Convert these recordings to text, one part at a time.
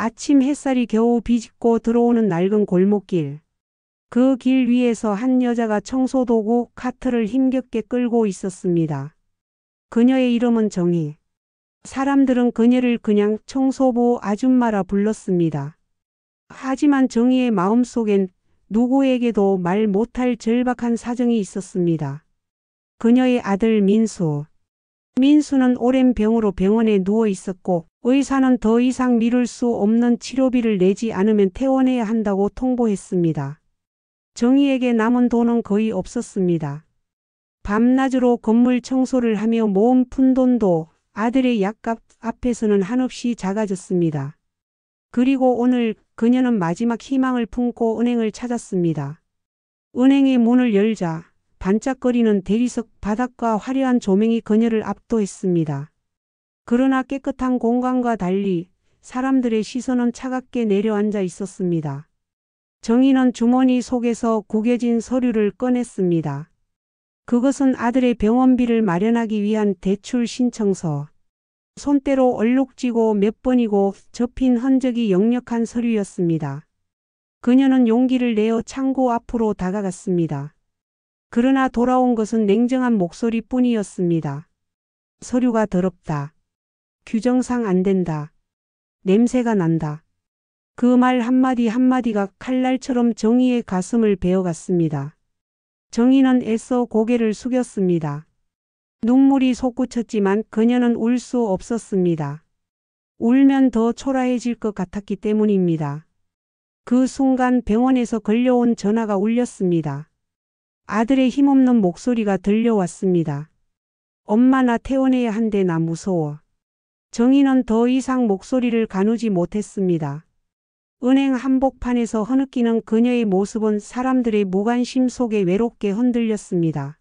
아침 햇살이 겨우 비집고 들어오는 낡은 골목길. 그 길 위에서 한 여자가 청소도구 카트를 힘겹게 끌고 있었습니다. 그녀의 이름은 정희. 사람들은 그녀를 그냥 청소부 아줌마라 불렀습니다. 하지만 정희의 마음속엔 누구에게도 말 못할 절박한 사정이 있었습니다. 그녀의 아들 민수. 민수는 오랜 병으로 병원에 누워 있었고 의사는 더 이상 미룰 수 없는 치료비를 내지 않으면 퇴원해야 한다고 통보했습니다. 정희에게 남은 돈은 거의 없었습니다. 밤낮으로 건물 청소를 하며 모은 푼돈도 아들의 약값 앞에서는 한없이 작아졌습니다. 그리고 오늘 그녀는 마지막 희망을 품고 은행을 찾았습니다. 은행의 문을 열자 반짝거리는 대리석 바닥과 화려한 조명이 그녀를 압도했습니다. 그러나 깨끗한 공간과 달리 사람들의 시선은 차갑게 내려앉아 있었습니다. 정희는 주머니 속에서 구겨진 서류를 꺼냈습니다. 그것은 아들의 병원비를 마련하기 위한 대출 신청서. 손때로 얼룩지고 몇 번이고 접힌 흔적이 역력한 서류였습니다. 그녀는 용기를 내어 창고 앞으로 다가갔습니다. 그러나 돌아온 것은 냉정한 목소리뿐이었습니다. 서류가 더럽다. 규정상 안 된다. 냄새가 난다. 그 말 한마디 한마디가 칼날처럼 정희의 가슴을 베어갔습니다. 정희는 애써 고개를 숙였습니다. 눈물이 솟구쳤지만 그녀는 울 수 없었습니다. 울면 더 초라해질 것 같았기 때문입니다. 그 순간 병원에서 걸려온 전화가 울렸습니다. 아들의 힘없는 목소리가 들려왔습니다. 엄마 나 퇴원해야 한대 나 무서워. 정희는 더 이상 목소리를 가누지 못했습니다. 은행 한복판에서 흐느끼는 그녀의 모습은 사람들의 무관심 속에 외롭게 흔들렸습니다.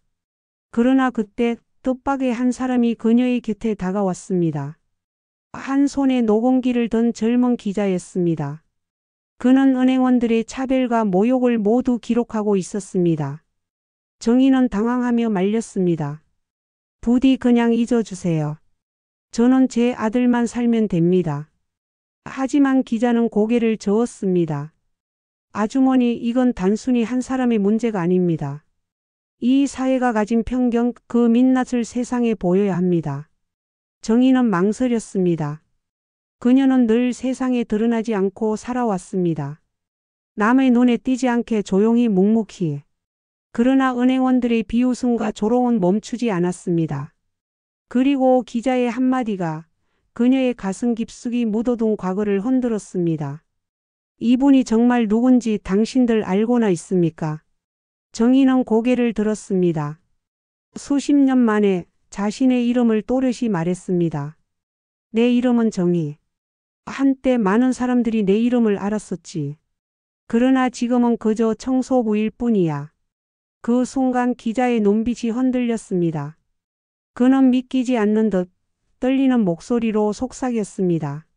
그러나 그때 뜻밖의 한 사람이 그녀의 곁에 다가왔습니다. 한 손에 노공기를 든 젊은 기자였습니다. 그는 은행원들의 차별과 모욕을 모두 기록하고 있었습니다. 정희는 당황하며 말렸습니다. 부디 그냥 잊어주세요. 저는 제 아들만 살면 됩니다. 하지만 기자는 고개를 저었습니다. 아주머니, 이건 단순히 한 사람의 문제가 아닙니다. 이 사회가 가진 편견, 그 민낯을 세상에 보여야 합니다. 정희는 망설였습니다. 그녀는 늘 세상에 드러나지 않고 살아왔습니다. 남의 눈에 띄지 않게 조용히 묵묵히. 그러나 은행원들의 비웃음과 조롱은 멈추지 않았습니다. 그리고 기자의 한마디가 그녀의 가슴 깊숙이 묻어둔 과거를 흔들었습니다. 이분이 정말 누군지 당신들 알고나 있습니까? 정희는 고개를 들었습니다. 수십 년 만에 자신의 이름을 또렷이 말했습니다. 내 이름은 정희. 한때 많은 사람들이 내 이름을 알았었지. 그러나 지금은 그저 청소부일 뿐이야. 그 순간 기자의 눈빛이 흔들렸습니다. 그는 믿기지 않는 듯 떨리는 목소리로 속삭였습니다.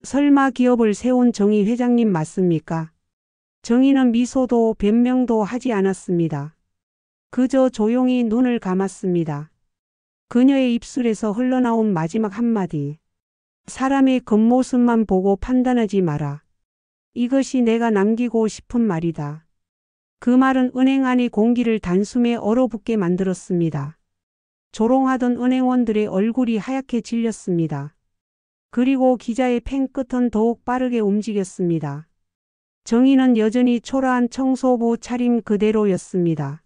설마 기업을 세운 정희 회장님 맞습니까? 정희는 미소도 변명도 하지 않았습니다. 그저 조용히 눈을 감았습니다. 그녀의 입술에서 흘러나온 마지막 한마디. 사람의 겉모습만 보고 판단하지 마라. 이것이 내가 남기고 싶은 말이다. 그 말은 은행 안의 공기를 단숨에 얼어붙게 만들었습니다. 조롱하던 은행원들의 얼굴이 하얗게 질렸습니다. 그리고 기자의 펜 끝은 더욱 빠르게 움직였습니다. 정희는 여전히 초라한 청소부 차림 그대로였습니다.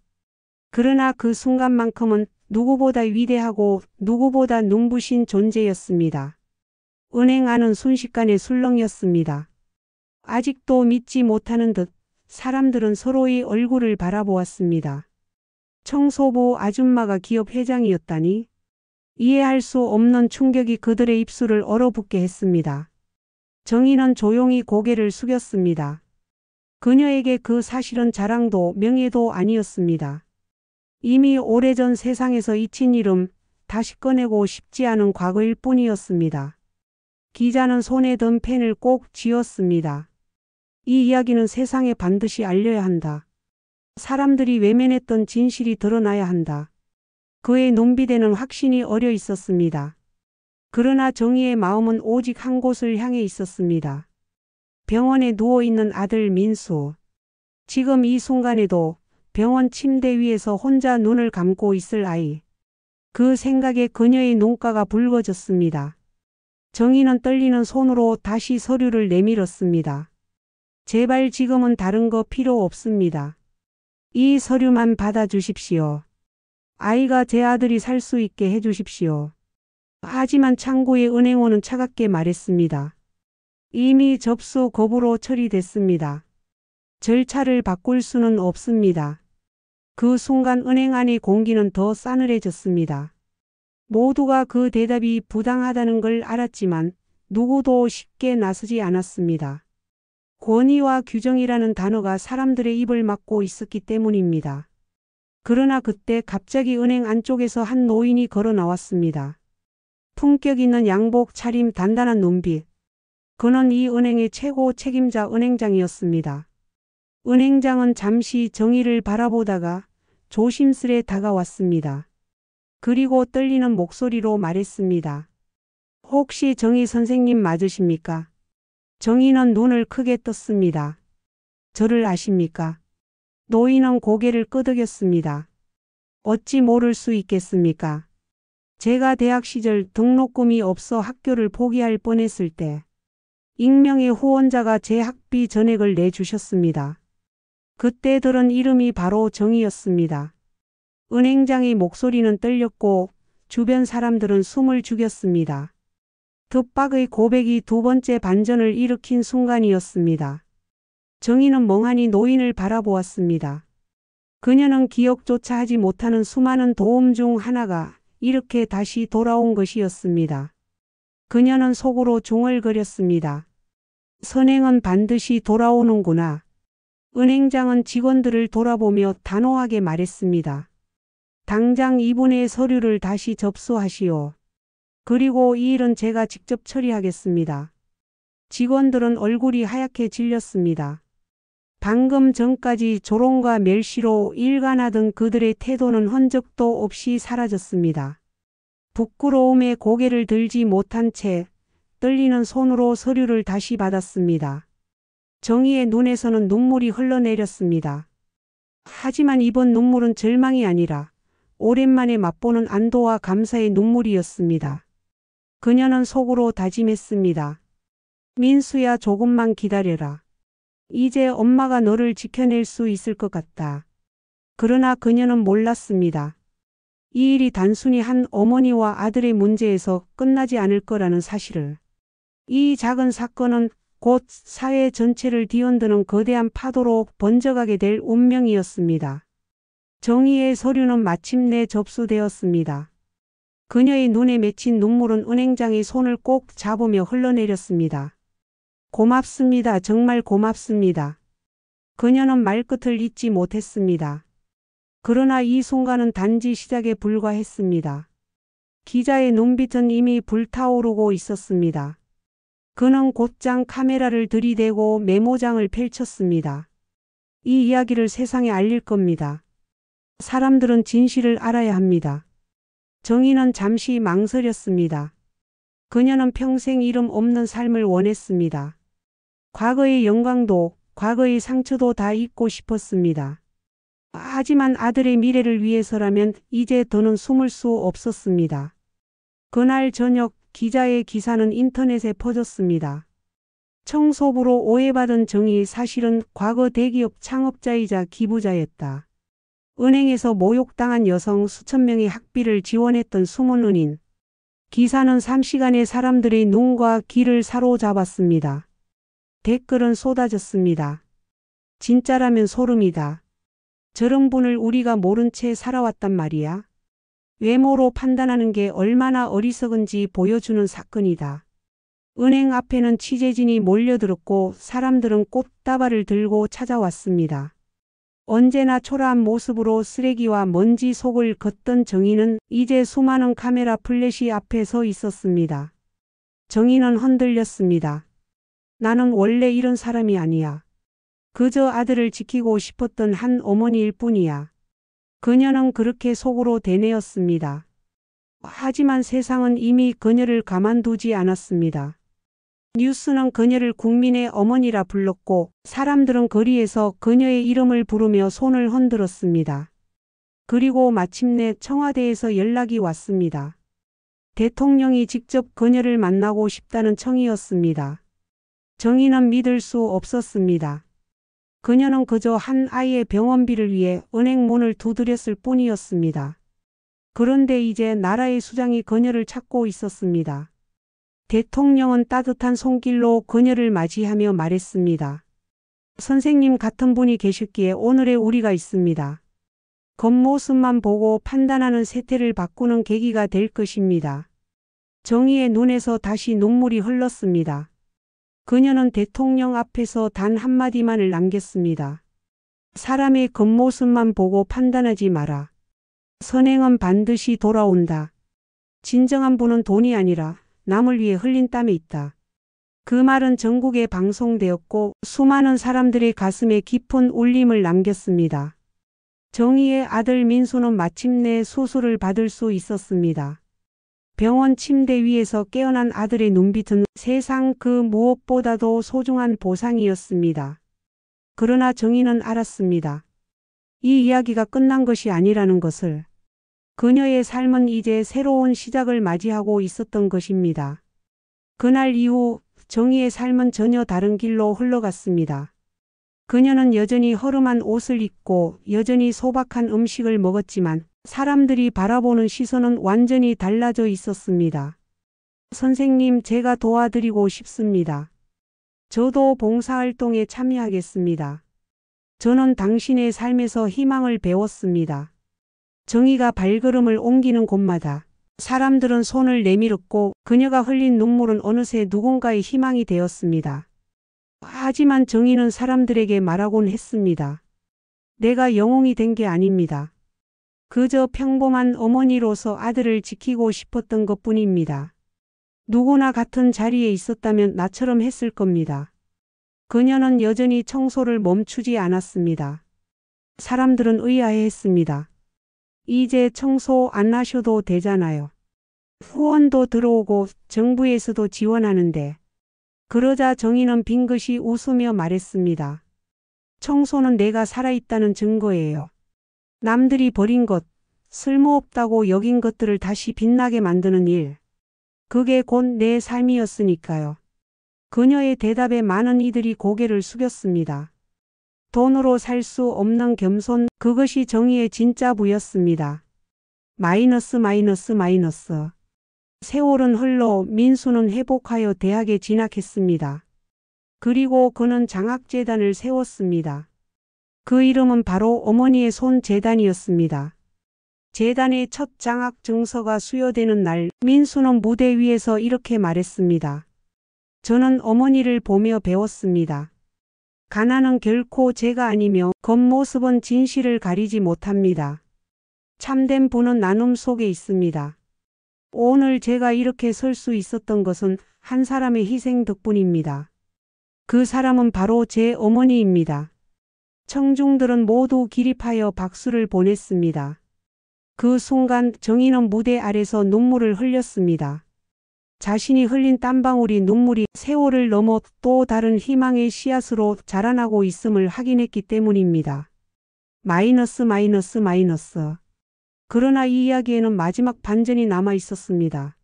그러나 그 순간만큼은 누구보다 위대하고 누구보다 눈부신 존재였습니다. 은행 안은 순식간에 술렁였습니다. 아직도 믿지 못하는 듯 사람들은 서로의 얼굴을 바라보았습니다. 청소부 아줌마가 기업 회장이었다니? 이해할 수 없는 충격이 그들의 입술을 얼어붙게 했습니다. 정희는 조용히 고개를 숙였습니다. 그녀에게 그 사실은 자랑도 명예도 아니었습니다. 이미 오래전 세상에서 잊힌 이름, 다시 꺼내고 싶지 않은 과거일 뿐이었습니다. 기자는 손에 든 펜을 꼭 쥐었습니다. 이 이야기는 세상에 반드시 알려야 한다. 사람들이 외면했던 진실이 드러나야 한다. 그의 눈빛에는 확신이 어려 있었습니다. 그러나 정희의 마음은 오직 한 곳을 향해 있었습니다. 병원에 누워있는 아들 민수. 지금 이 순간에도 병원 침대 위에서 혼자 눈을 감고 있을 아이. 그 생각에 그녀의 눈가가 붉어졌습니다. 정희는 떨리는 손으로 다시 서류를 내밀었습니다. 제발 지금은 다른 거 필요 없습니다. 이 서류만 받아주십시오. 아이가 제 아들이 살 수 있게 해주십시오. 하지만 창구의 은행원은 차갑게 말했습니다. 이미 접수 거부로 처리됐습니다. 절차를 바꿀 수는 없습니다. 그 순간 은행 안의 공기는 더 싸늘해졌습니다. 모두가 그 대답이 부당하다는 걸 알았지만 누구도 쉽게 나서지 않았습니다. 권위와 규정이라는 단어가 사람들의 입을 막고 있었기 때문입니다. 그러나 그때 갑자기 은행 안쪽에서 한 노인이 걸어 나왔습니다. 품격 있는 양복 차림, 단단한 눈빛. 그는 이 은행의 최고 책임자 은행장이었습니다. 은행장은 잠시 정희를 바라보다가 조심스레 다가왔습니다. 그리고 떨리는 목소리로 말했습니다. 혹시 정희 선생님 맞으십니까? 정희는 눈을 크게 떴습니다. 저를 아십니까? 노인은 고개를 끄덕였습니다. 어찌 모를 수 있겠습니까? 제가 대학 시절 등록금이 없어 학교를 포기할 뻔했을 때 익명의 후원자가 제 학비 전액을 내주셨습니다. 그때 들은 이름이 바로 정희였습니다. 은행장의 목소리는 떨렸고 주변 사람들은 숨을 죽였습니다. 뜻밖의 고백이 두 번째 반전을 일으킨 순간이었습니다. 정희는 멍하니 노인을 바라보았습니다. 그녀는 기억조차 하지 못하는 수많은 도움 중 하나가 이렇게 다시 돌아온 것이었습니다. 그녀는 속으로 중얼거렸습니다. 선행은 반드시 돌아오는구나. 은행장은 직원들을 돌아보며 단호하게 말했습니다. 당장 이분의 서류를 다시 접수하시오. 그리고 이 일은 제가 직접 처리하겠습니다. 직원들은 얼굴이 하얗게 질렸습니다. 방금 전까지 조롱과 멸시로 일관하던 그들의 태도는 흔적도 없이 사라졌습니다. 부끄러움에 고개를 들지 못한 채 떨리는 손으로 서류를 다시 받았습니다. 정희의 눈에서는 눈물이 흘러내렸습니다. 하지만 이번 눈물은 절망이 아니라 오랜만에 맛보는 안도와 감사의 눈물이었습니다. 그녀는 속으로 다짐했습니다. 민수야, 조금만 기다려라. 이제 엄마가 너를 지켜낼 수 있을 것 같다. 그러나 그녀는 몰랐습니다. 이 일이 단순히 한 어머니와 아들의 문제에서 끝나지 않을 거라는 사실을. 이 작은 사건은 곧 사회 전체를 뒤흔드는 거대한 파도로 번져가게 될 운명이었습니다. 정희의 서류는 마침내 접수되었습니다. 그녀의 눈에 맺힌 눈물은 은행장의 손을 꼭 잡으며 흘러내렸습니다. 고맙습니다. 정말 고맙습니다. 그녀는 말끝을 잇지 못했습니다. 그러나 이 순간은 단지 시작에 불과했습니다. 기자의 눈빛은 이미 불타오르고 있었습니다. 그는 곧장 카메라를 들이대고 메모장을 펼쳤습니다. 이 이야기를 세상에 알릴 겁니다. 사람들은 진실을 알아야 합니다. 정희는 잠시 망설였습니다. 그녀는 평생 이름 없는 삶을 원했습니다. 과거의 영광도, 과거의 상처도 다 잊고 싶었습니다. 하지만 아들의 미래를 위해서라면 이제 더는 숨을 수 없었습니다. 그날 저녁 기자의 기사는 인터넷에 퍼졌습니다. 청소부로 오해받은 정희, 사실은 과거 대기업 창업자이자 기부자였다. 은행에서 모욕당한 여성, 수천 명의 학비를 지원했던 숨은 은인. 기사는 3시간의 사람들의 눈과 귀를 사로잡았습니다. 댓글은 쏟아졌습니다. 진짜라면 소름이다. 저런 분을 우리가 모른 채 살아왔단 말이야. 외모로 판단하는 게 얼마나 어리석은지 보여주는 사건이다. 은행 앞에는 취재진이 몰려들었고 사람들은 꽃다발을 들고 찾아왔습니다. 언제나 초라한 모습으로 쓰레기와 먼지 속을 걷던 정희는 이제 수많은 카메라 플래시 앞에 서 있었습니다. 정희는 흔들렸습니다. 나는 원래 이런 사람이 아니야. 그저 아들을 지키고 싶었던 한 어머니일 뿐이야. 그녀는 그렇게 속으로 되뇌었습니다. 하지만 세상은 이미 그녀를 가만두지 않았습니다. 뉴스는 그녀를 국민의 어머니라 불렀고 사람들은 거리에서 그녀의 이름을 부르며 손을 흔들었습니다. 그리고 마침내 청와대에서 연락이 왔습니다. 대통령이 직접 그녀를 만나고 싶다는 청이었습니다. 정희는 믿을 수 없었습니다. 그녀는 그저 한 아이의 병원비를 위해 은행 문을 두드렸을 뿐이었습니다. 그런데 이제 나라의 수장이 그녀를 찾고 있었습니다. 대통령은 따뜻한 손길로 그녀를 맞이하며 말했습니다. 선생님 같은 분이 계셨기에 오늘의 우리가 있습니다. 겉모습만 보고 판단하는 세태를 바꾸는 계기가 될 것입니다. 정희의 눈에서 다시 눈물이 흘렀습니다. 그녀는 대통령 앞에서 단 한마디만을 남겼습니다. 사람의 겉모습만 보고 판단하지 마라. 선행은 반드시 돌아온다. 진정한 분은 돈이 아니라 남을 위해 흘린 땀에 있다. 그 말은 전국에 방송되었고 수많은 사람들의 가슴에 깊은 울림을 남겼습니다. 정희의 아들 민수는 마침내 수술을 받을 수 있었습니다. 병원 침대 위에서 깨어난 아들의 눈빛은 세상 그 무엇보다도 소중한 보상이었습니다. 그러나 정희는 알았습니다. 이 이야기가 끝난 것이 아니라는 것을. 그녀의 삶은 이제 새로운 시작을 맞이하고 있었던 것입니다. 그날 이후 정희의 삶은 전혀 다른 길로 흘러갔습니다. 그녀는 여전히 허름한 옷을 입고 여전히 소박한 음식을 먹었지만 사람들이 바라보는 시선은 완전히 달라져 있었습니다. 선생님, 제가 도와드리고 싶습니다. 저도 봉사활동에 참여하겠습니다. 저는 당신의 삶에서 희망을 배웠습니다. 정희가 발걸음을 옮기는 곳마다 사람들은 손을 내밀었고 그녀가 흘린 눈물은 어느새 누군가의 희망이 되었습니다. 하지만 정희는 사람들에게 말하곤 했습니다. 내가 영웅이 된 게 아닙니다. 그저 평범한 어머니로서 아들을 지키고 싶었던 것뿐입니다. 누구나 같은 자리에 있었다면 나처럼 했을 겁니다. 그녀는 여전히 청소를 멈추지 않았습니다. 사람들은 의아해했습니다. 이제 청소 안 하셔도 되잖아요. 후원도 들어오고 정부에서도 지원하는데. 그러자 정희는 빙긋이 웃으며 말했습니다. 청소는 내가 살아있다는 증거예요. 남들이 버린 것, 쓸모없다고 여긴 것들을 다시 빛나게 만드는 일. 그게 곧 내 삶이었으니까요. 그녀의 대답에 많은 이들이 고개를 숙였습니다. 돈으로 살 수 없는 겸손, 그것이 정의의 진짜 부였습니다. 마이너스. 세월은 흘러 민수는 회복하여 대학에 진학했습니다. 그리고 그는 장학재단을 세웠습니다. 그 이름은 바로 어머니의 손 재단이었습니다. 재단의 첫 장학 증서가 수여되는 날, 민수는 무대 위에서 이렇게 말했습니다. 저는 어머니를 보며 배웠습니다. 가난은 결코 죄가 아니며 겉모습은 진실을 가리지 못합니다. 참된 분은 나눔 속에 있습니다. 오늘 제가 이렇게 설 수 있었던 것은 한 사람의 희생 덕분입니다. 그 사람은 바로 제 어머니입니다. 청중들은 모두 기립하여 박수를 보냈습니다. 그 순간 정희는 무대 아래서 눈물을 흘렸습니다. 자신이 흘린 땀방울이 눈물이 세월을 넘어 또 다른 희망의 씨앗으로 자라나고 있음을 확인했기 때문입니다. 마이너스. 그러나 이 이야기에는 마지막 반전이 남아 있었습니다.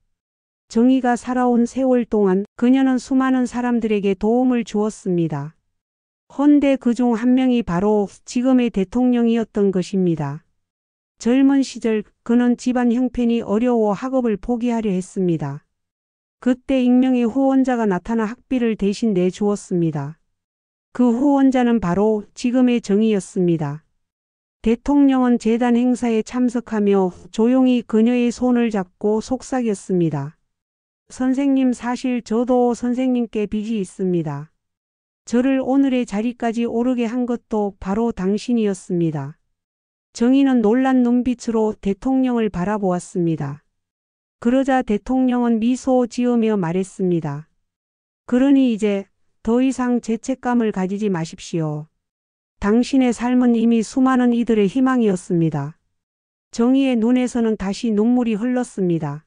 정희가 살아온 세월 동안 그녀는 수많은 사람들에게 도움을 주었습니다. 헌데 그중 한 명이 바로 지금의 대통령이었던 것입니다. 젊은 시절 그는 집안 형편이 어려워 학업을 포기하려 했습니다. 그때 익명의 후원자가 나타나 학비를 대신 내주었습니다. 그 후원자는 바로 지금의 정희였습니다. 대통령은 재단 행사에 참석하며 조용히 그녀의 손을 잡고 속삭였습니다. 선생님, 사실 저도 선생님께 빚이 있습니다. 저를 오늘의 자리까지 오르게 한 것도 바로 당신이었습니다. 정희는 놀란 눈빛으로 대통령을 바라보았습니다. 그러자 대통령은 미소 지으며 말했습니다. 그러니 이제 더 이상 죄책감을 가지지 마십시오. 당신의 삶은 이미 수많은 이들의 희망이었습니다. 정희의 눈에서는 다시 눈물이 흘렀습니다.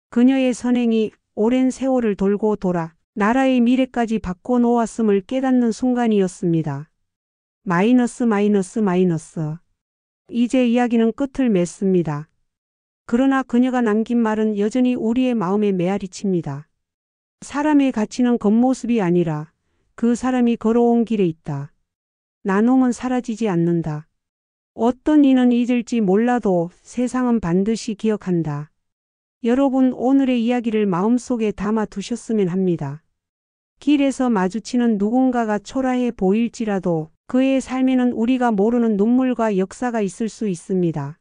그녀의 선행이 오랜 세월을 돌고 돌아 나라의 미래까지 바꿔놓았음을 깨닫는 순간이었습니다. 마이너스 마이너스 마이너스. 이제 이야기는 끝을 맺습니다. 그러나 그녀가 남긴 말은 여전히 우리의 마음에 메아리칩니다. 사람의 가치는 겉모습이 아니라 그 사람이 걸어온 길에 있다. 나눔은 사라지지 않는다. 어떤 이는 잊을지 몰라도 세상은 반드시 기억한다. 여러분, 오늘의 이야기를 마음속에 담아 두셨으면 합니다. 길에서 마주치는 누군가가 초라해 보일지라도 그의 삶에는 우리가 모르는 눈물과 역사가 있을 수 있습니다.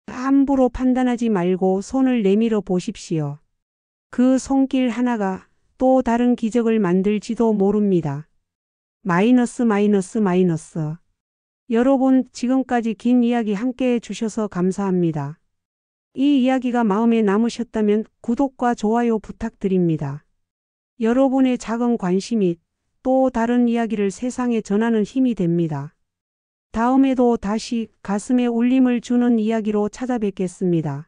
함부로 판단하지 말고 손을 내밀어 보십시오. 그 손길 하나가 또 다른 기적을 만들지도 모릅니다. 마이너스 마이너스 마이너스. 여러분, 지금까지 긴 이야기 함께 해주셔서 감사합니다. 이 이야기가 마음에 남으셨다면 구독과 좋아요 부탁드립니다. 여러분의 작은 관심이 또 다른 이야기를 세상에 전하는 힘이 됩니다. 다음에도 다시 가슴에 울림을 주는 이야기로 찾아뵙겠습니다.